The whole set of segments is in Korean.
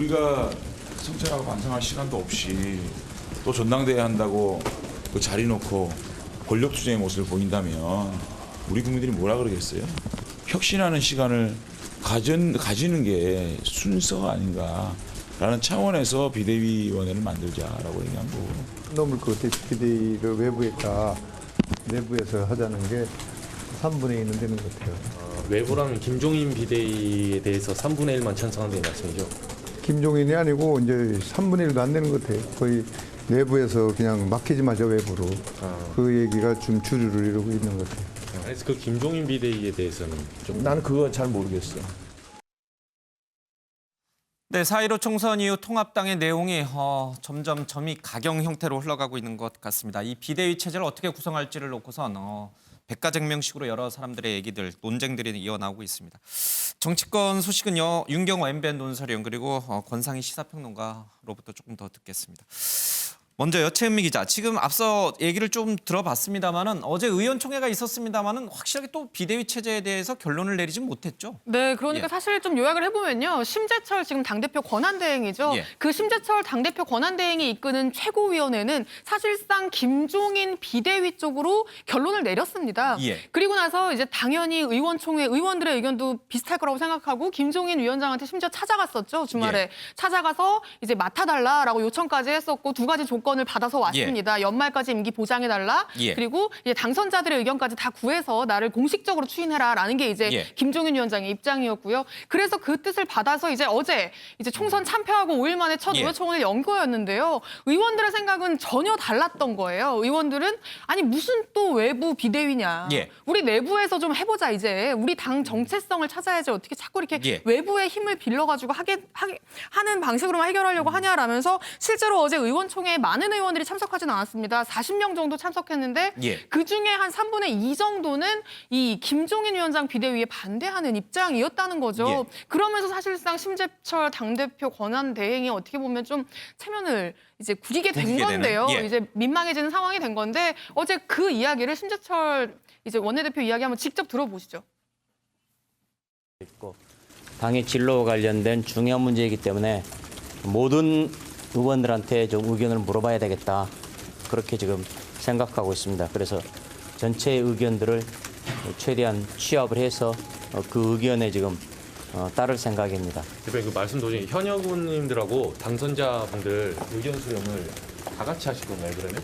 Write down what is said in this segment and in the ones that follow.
우리가 성찰하고 반성할 시간도 없이 또 전당대회 한다고 그 자리 놓고 권력 투쟁의 모습을 보인다면 우리 국민들이 뭐라 그러겠어요? 혁신하는 시간을 가지는 게 순서가 아닌가라는 차원에서 비대위원회를 만들자라고 얘기한 거고. 넘을 것 같아요. 비대위를 외부에다 내부에서 하자는 게 3분의 1은 되는 것 같아요. 외부라면 김종인 비대위에 대해서 3분의 1만 찬성한다는 말씀이죠? 김종인이 아니고 이제 3분의 1도 안 되는 것 같아요. 거의 내부에서 그냥 맡기지 마자 외부로. 그 얘기가 좀 주류를 이루고 있는 것 같아요. 그래서 그 김종인 비대위에 대해서는 좀 나는 그건 잘 모르겠어. 네, 4.15 총선 이후 통합당의 내용이 점점 점이 각영 형태로 흘러가고 있는 것 같습니다. 이 비대위 체제를 어떻게 구성할지를 놓고선 백가쟁명식으로 여러 사람들의 얘기들, 논쟁들이 이어나오고 있습니다. 정치권 소식은요, 윤경호 MBN 논설위원 그리고 권상희 시사평론가로부터 조금 더 듣겠습니다. 먼저요, 최은미 기자. 지금 앞서 얘기를 좀 들어봤습니다만은 어제 의원총회가 있었습니다만은 확실하게 또 비대위 체제에 대해서 결론을 내리진 못했죠. 네, 그러니까 예. 사실 좀 요약을 해보면요. 심재철 지금 당대표 권한대행이죠. 예. 그 심재철 당대표 권한대행이 이끄는 최고위원회는 사실상 김종인 비대위 쪽으로 결론을 내렸습니다. 예. 그리고 나서 이제 당연히 의원총회 의원들의 의견도 비슷할 거라고 생각하고 김종인 위원장한테 심지어 찾아갔었죠. 주말에. 예. 찾아가서 이제 맡아달라라고 요청까지 했었고 두 가지 조건을 받아서 왔습니다. 연말까지 임기 보장해달라. 예. 그리고 이제 당선자들의 의견까지 다 구해서 나를 공식적으로 추인해라라는 게 이제 예. 김종인 위원장의 입장이었고요. 그래서 그 뜻을 받아서 이제 어제 이제 총선 참패하고 5일 만에 첫 예. 의원총회를 연 거였는데요. 의원들의 생각은 전혀 달랐던 거예요. 의원들은 아니 무슨 또 외부 비대위냐. 예. 우리 내부에서 좀 해보자 이제. 우리 당 정체성을 찾아야지 어떻게 자꾸 이렇게 예. 외부의 힘을 빌려가지고 하는 방식으로만 해결하려고 하냐라면서 실제로 어제 의원총회에 많은 의원들이 참석하지는 않았습니다. 40명 정도 참석했는데 예. 그중에 한 3분의 2 정도는 이 김종인 위원장 비대위에 반대하는 입장이었다는 거죠. 예. 그러면서 사실상 심재철 당대표 권한 대행이 어떻게 보면 좀 체면을 이제 구리게 된 구기게 건데요. 되는? 예. 이제 민망해지는 상황이 된 건데 어제 그 이야기를 심재철 이제 원내대표 이야기 한번 직접 들어보시죠. 있고 당의 진로와 관련된 중요한 문제이기 때문에 모든 의원들한테 좀 의견을 물어봐야 되겠다. 그렇게 지금 생각하고 있습니다. 그래서 전체의 의견들을 최대한 취합을 해서 그 의견에 지금 따를 생각입니다. 대표님 그 말씀 도중에 현역 의원님들하고 당선자분들 의견 수렴을 다 같이 하실 건가요, 그러면?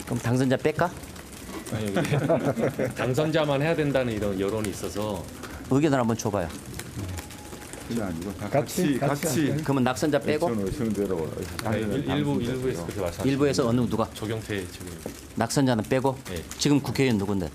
그럼 당선자 뺄까? 아니, 여기 당선자만 해야 된다는 이런 여론이 있어서 의견을 한번 줘봐요. 그게 아니고 다 같이 그러면 낙선자 빼고 의견대로 일부에서 그렇게 말씀하시죠. 일부에서 어느 누가 조경태 지금 낙선자는 빼고 네. 지금 국회의원 누군데?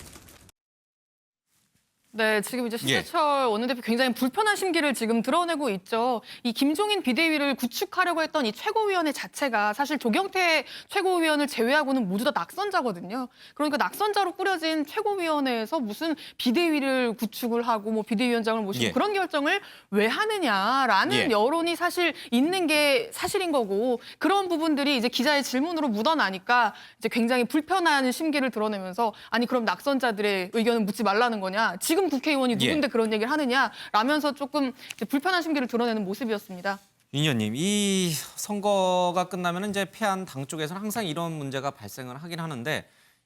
네, 지금 이제 심재철 원내대표 굉장히 불편한 심기를 지금 드러내고 있죠. 이 김종인 비대위를 구축하려고 했던 이 최고위원회 자체가 사실 조경태 최고위원을 제외하고는 모두 다 낙선자거든요. 그러니까 낙선자로 꾸려진 최고위원회에서 무슨 비대위를 구축을 하고 뭐 비대위원장을 모시고 예. 그런 결정을 왜 하느냐라는 예. 여론이 사실 있는 게 사실인 거고 그런 부분들이 이제 기자의 질문으로 묻어나니까 이제 굉장히 불편한 심기를 드러내면서 아니 그럼 낙선자들의 의견은 묻지 말라는 거냐. 지금 국회의원이 누군데 그런 얘기를 하느냐라면서 조금 이제 불편한 심기를 드러내는 모습이었습니다. 윤 의원님, 이 선거가 끝나면 이제 패한 당 쪽에서는 항상 이런 문제가 발생을 하긴 하는데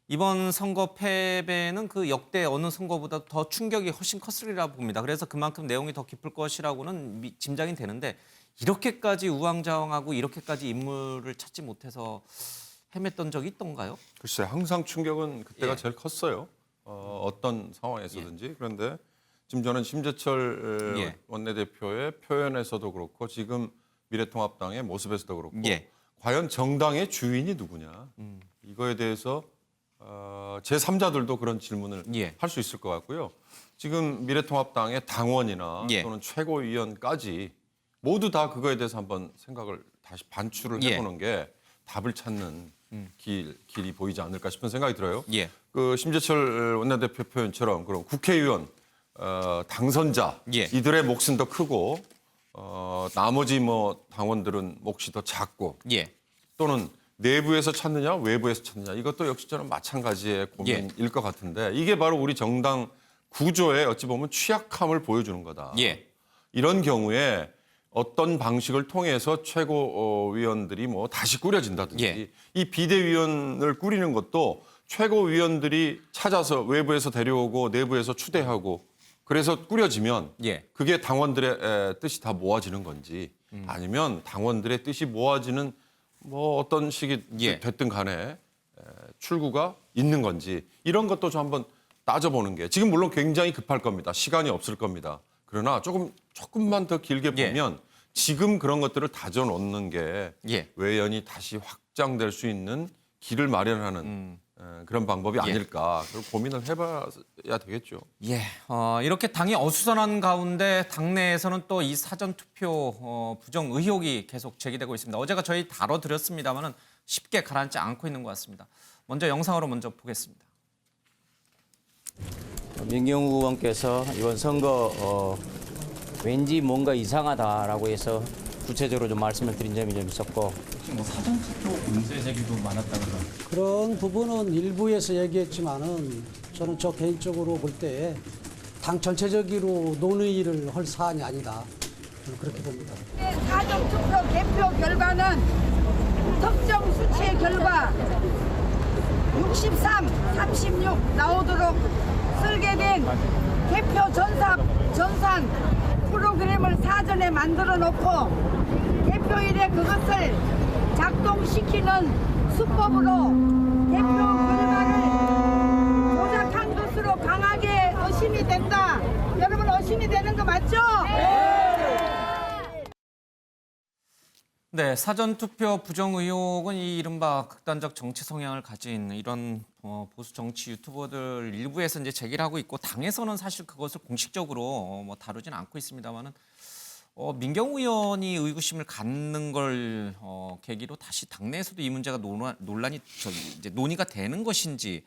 이번 선거 패배는 그 역대 어느 선거보다 더 충격이 훨씬 컸으리라 봅니다. 그래서 그만큼 내용이 더 깊을 것이라고는 짐작이 되는데 이렇게까지 우왕좌왕하고 이렇게까지 인물을 찾지 못해서 헤맸던 적이 있던가요? 글쎄 항상 충격은 그때가 예. 제일 컸어요. 어떤 상황에서든지. 그런데 지금 저는 심재철 예. 원내대표의 표현에서도 그렇고 지금 미래통합당의 모습에서도 그렇고 예. 과연 정당의 주인이 누구냐 이거에 대해서 제3자들도 그런 질문을 예. 할 수 있을 것 같고요. 지금 미래통합당의 당원이나 예. 또는 최고위원까지 모두 다 그거에 대해서 한번 생각을 다시 반추를 예. 해보는 게 답을 찾는 길이 보이지 않을까 싶은 생각이 들어요. 예. 그 심재철 원내대표 표현처럼 그럼 국회의원 당선자 예. 이들의 몫은 더 크고 나머지 뭐 당원들은 몫이 더 작고 예. 또는 내부에서 찾느냐 외부에서 찾느냐 이것도 역시 저는 마찬가지의 고민일 것 같은데 이게 바로 우리 정당 구조의 어찌 보면 취약함을 보여주는 거다. 예. 이런 경우에 어떤 방식을 통해서 최고위원들이 뭐 다시 꾸려진다든지 예. 이 비대위원을 꾸리는 것도 최고위원들이 찾아서 외부에서 데려오고 내부에서 추대하고 그래서 꾸려지면 예. 그게 당원들의 뜻이 다 모아지는 건지 아니면 당원들의 뜻이 모아지는 뭐 어떤 식이 예. 됐든 간에 출구가 있는 건지 이런 것도 좀 한번 따져보는 게 지금 물론 굉장히 급할 겁니다. 시간이 없을 겁니다. 그러나 조금만 더 길게 예. 보면 지금 그런 것들을 다져놓는 게 예. 외연이 다시 확장될 수 있는 길을 마련하는 그런 방법이 아닐까. 그걸 고민을 해봐야 되겠죠. 예, 이렇게 당이 어수선한 가운데 당내에서는 또 이 사전투표 부정 의혹이 계속 제기되고 있습니다. 어제가 저희 다뤄드렸습니다마는 쉽게 가라앉지 않고 있는 것 같습니다. 먼저 영상으로 먼저 보겠습니다. 민경욱 의원께서 이번 선거 왠지 뭔가 이상하다라고 해서 구체적으로 좀 말씀을 드린 점이 좀 있었고 뭐 사전투표 문제 제기도 많았다 그러던데. 그런 부분은 일부에서 얘기했지만은 저는 저 개인적으로 볼 때 당 전체적으로 논의를 할 사안이 아니다. 저는 그렇게 봅니다. 사전투표 개표 결과는 특정 수치의 결과 63, 36 나오도록 설계된 개표 전산 프로그램을 사전에 만들어 놓고 개표일에 그것을 작동시키는 수법으로 개표 결과를 조작한 것으로 강하게 의심이 된다. 여러분 의심이 되는 거 맞죠? 네, 사전투표 부정 의혹은 이 이른바 극단적 정치 성향을 가진 이런 보수 정치 유튜버들 일부에서 이제 제기를 하고 있고 당에서는 사실 그것을 공식적으로 뭐 다루진 않고 있습니다만은 민경욱 의원이 의구심을 갖는 걸 계기로 다시 당내에서도 이 문제가 논란이 이제 논의가 되는 것인지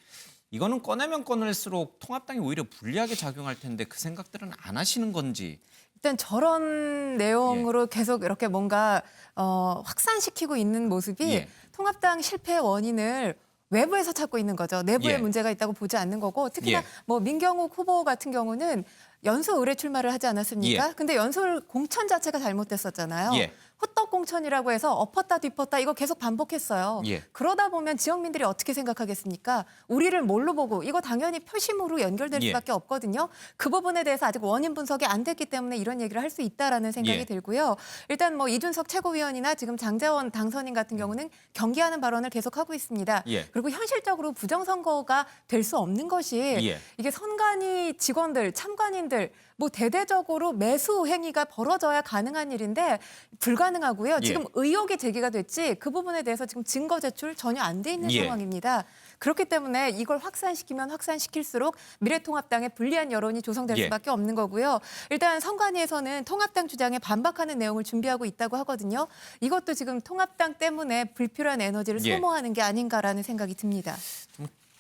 이거는 꺼내면 꺼낼수록 통합당이 오히려 불리하게 작용할 텐데 그 생각들은 안 하시는 건지. 일단 저런 내용으로 계속 이렇게 뭔가 확산시키고 있는 모습이 예. 통합당 실패 원인을 외부에서 찾고 있는 거죠. 내부에 예. 문제가 있다고 보지 않는 거고 특히나 예. 뭐 민경욱 후보 같은 경우는 연소 의뢰 출마를 하지 않았습니까? 예. 근데 연소 공천 자체가 잘못됐었잖아요. 예. 호떡 공천이라고 해서 엎었다 뒤엎었다 이거 계속 반복했어요. 예. 그러다 보면 지역민들이 어떻게 생각하겠습니까? 우리를 뭘로 보고 이거 당연히 표심으로 연결될 예. 수밖에 없거든요. 그 부분에 대해서 아직 원인 분석이 안 됐기 때문에 이런 얘기를 할 수 있다라는 생각이 예. 들고요. 일단 뭐 이준석 최고위원이나 지금 장제원 당선인 같은 경우는 경계하는 발언을 계속하고 있습니다. 예. 그리고 현실적으로 부정선거가 될 수 없는 것이 예. 이게 선관위 직원들, 참관인들 뭐 대대적으로 매수 행위가 벌어져야 가능한 일인데 불가능하고요. 예. 지금 의혹이 제기가 됐지 그 부분에 대해서 지금 증거 제출 전혀 안 돼 있는 예. 상황입니다. 그렇기 때문에 이걸 확산시키면 확산시킬수록 미래통합당에 불리한 여론이 조성될 예. 수밖에 없는 거고요. 일단 선관위에서는 통합당 주장에 반박하는 내용을 준비하고 있다고 하거든요. 이것도 지금 통합당 때문에 불필요한 에너지를 예. 소모하는 게 아닌가라는 생각이 듭니다.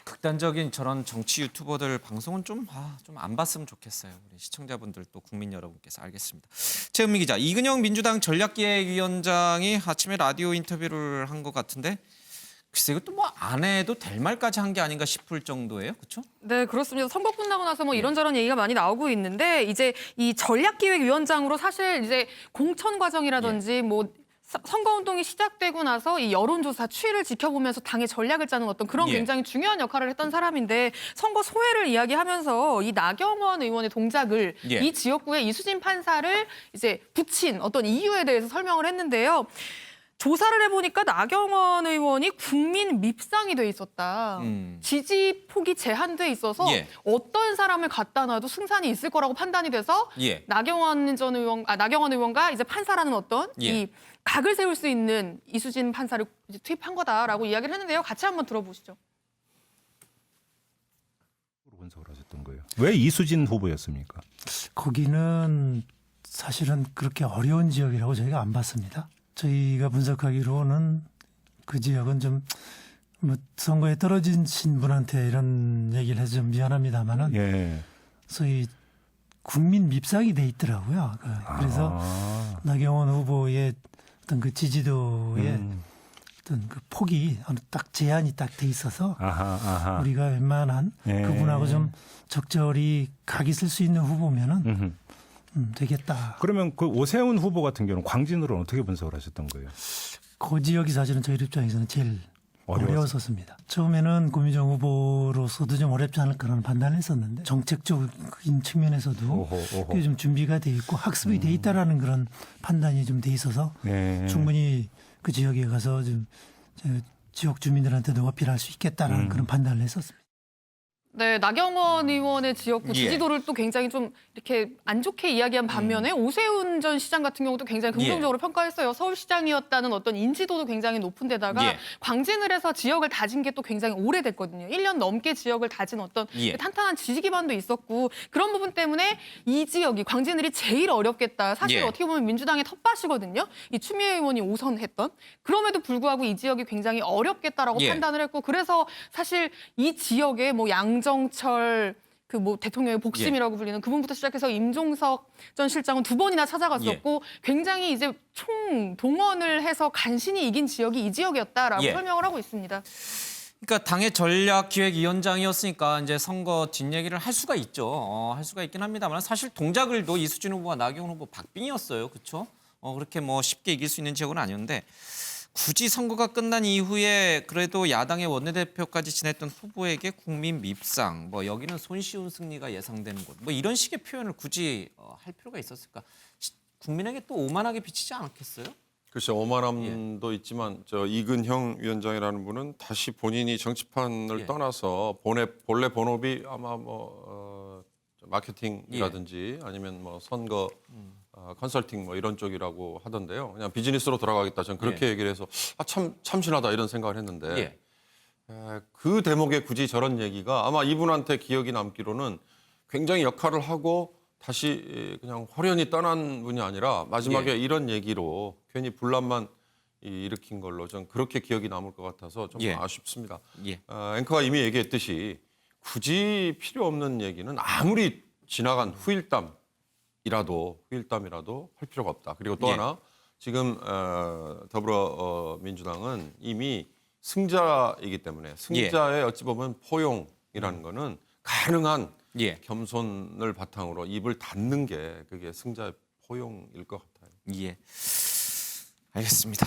극단적인 저런 정치 유튜버들 방송은 좀 안 봤으면 좋겠어요. 우리 시청자분들 또 국민 여러분께서 알겠습니다. 최은미 기자, 이근영 민주당 전략기획위원장이 아침에 라디오 인터뷰를 한 것 같은데 글쎄 이것도 뭐 안 해도 될 말까지 한 게 아닌가 싶을 정도예요. 그렇죠? 네, 그렇습니다. 선거 끝나고 나서 뭐 이런저런 얘기가 많이 나오고 있는데 이제 이 전략기획위원장으로 사실 이제 공천 과정이라든지 뭐 선거운동이 시작되고 나서 이 여론조사 추이를 지켜보면서 당의 전략을 짜는 어떤 그런 예. 굉장히 중요한 역할을 했던 사람인데 선거 소회를 이야기하면서 이 나경원 의원의 동작을 예. 이 지역구에 이수진 판사를 이제 붙인 어떤 이유에 대해서 설명을 했는데요. 조사를 해보니까 나경원 의원이 국민 밉상이 돼 있었다. 지지 폭이 제한돼 있어서 예. 어떤 사람을 갖다 놔도 승산이 있을 거라고 판단이 돼서 예. 나경원 의원과 이제 판사라는 어떤 예. 이 각을 세울 수 있는 이수진 판사를 이제 투입한 거다라고 이야기를 했는데요. 같이 한번 들어보시죠. 분석을 하셨던 거예요. 왜 이수진 후보였습니까? 거기는 사실은 그렇게 어려운 지역이라고 저희가 안 봤습니다. 저희가 분석하기로는 그 지역은 좀 뭐 선거에 떨어지신 분한테 이런 얘기를 해서 좀 미안합니다만은 예. 소위 국민 밉상이 돼 있더라고요. 그래서 나경원 후보의 어떤 그 지지도의 어떤 그 폭이 어느 딱 제한이 딱 돼 있어서 아하. 우리가 웬만한 예. 그분하고 좀 적절히 각이 쓸 수 있는 후보면은 되겠다. 그러면 그 오세훈 후보 같은 경우는 광진으로는 어떻게 분석을 하셨던 거예요? 그 지역이 사실은 저희 입장에서는 제일 어려웠었습니다. 처음에는 고민정 후보로서도 좀 어렵지 않을까라는 판단을 했었는데 정책적인 측면에서도 그게 좀 준비가 돼 있고 학습이 돼 있다라는 그런 판단이 좀 돼 있어서 네. 충분히 그 지역에 가서 좀 지역 주민들한테도 어필할 수 있겠다라는 그런 판단을 했었습니다. 네, 나경원 의원의 지역구 지지도를 또 굉장히 좀 이렇게 안 좋게 이야기한 반면에 오세훈 전 시장 같은 경우도 굉장히 긍정적으로 평가했어요. 서울시장이었다는 어떤 인지도도 굉장히 높은 데다가 광진을 해서 지역을 다진 게 또 굉장히 오래됐거든요. 1년 넘게 지역을 다진 어떤 탄탄한 지지 기반도 있었고 그런 부분 때문에 이 지역이 광진을이 제일 어렵겠다. 사실 어떻게 보면 민주당의 텃밭이거든요. 이 추미애 의원이 5선 했던. 그럼에도 불구하고 이 지역이 굉장히 어렵겠다라고 판단을 했고 그래서 사실 이 지역에 뭐 양정철 그 뭐 대통령의 복심이라고 불리는 그분부터 시작해서 임종석 전 실장은 2번이나 찾아갔었고 굉장히 이제 총 동원을 해서 간신히 이긴 지역이 이 지역이었다라고 설명을 하고 있습니다. 그러니까 당의 전략기획위원장이었으니까 이제 선거 뒷얘기를 할 수가 있죠. 할 수가 있긴 합니다만 사실 동작을도 이수진 후보와 나경원 후보 박빙이었어요. 그렇죠? 그렇게 뭐 쉽게 이길 수 있는 지역은 아니었는데 굳이 선거가 끝난 이후에 그래도 야당의 원내대표까지 지냈던 후보에게 국민 밉상, 뭐 여기는 손쉬운 승리가 예상되는 곳, 뭐 이런 식의 표현을 굳이 할 필요가 있었을까? 국민에게 또 오만하게 비치지 않았겠어요? 글쎄 오만함도 있지만 저 이근형 위원장이라는 분은 다시 본인이 정치판을 떠나서 본래 본업이 아마 뭐 마케팅이라든지 아니면 뭐 선거 컨설팅 뭐 이런 쪽이라고 하던데요. 그냥 비즈니스로 돌아가겠다. 저는 그렇게 얘기를 해서 참 참신하다 이런 생각을 했는데 그 대목에 굳이 저런 얘기가 아마 이분한테 기억이 남기로는 굉장히 역할을 하고 다시 그냥 홀연히 떠난 분이 아니라 마지막에 이런 얘기로 괜히 분란만 일으킨 걸로 전 그렇게 기억이 남을 것 같아서 좀 아쉽습니다. 앵커가 이미 얘기했듯이 굳이 필요 없는 얘기는 아무리 지나간 후일담이라도 할 필요가 없다. 그리고 또 하나 지금 더불어민주당은 이미 승자이기 때문에 승자의 어찌 보면 포용이라는 거는 가능한 겸손을 바탕으로 입을 닫는 게 그게 승자의 포용일 것 같아요. 알겠습니다.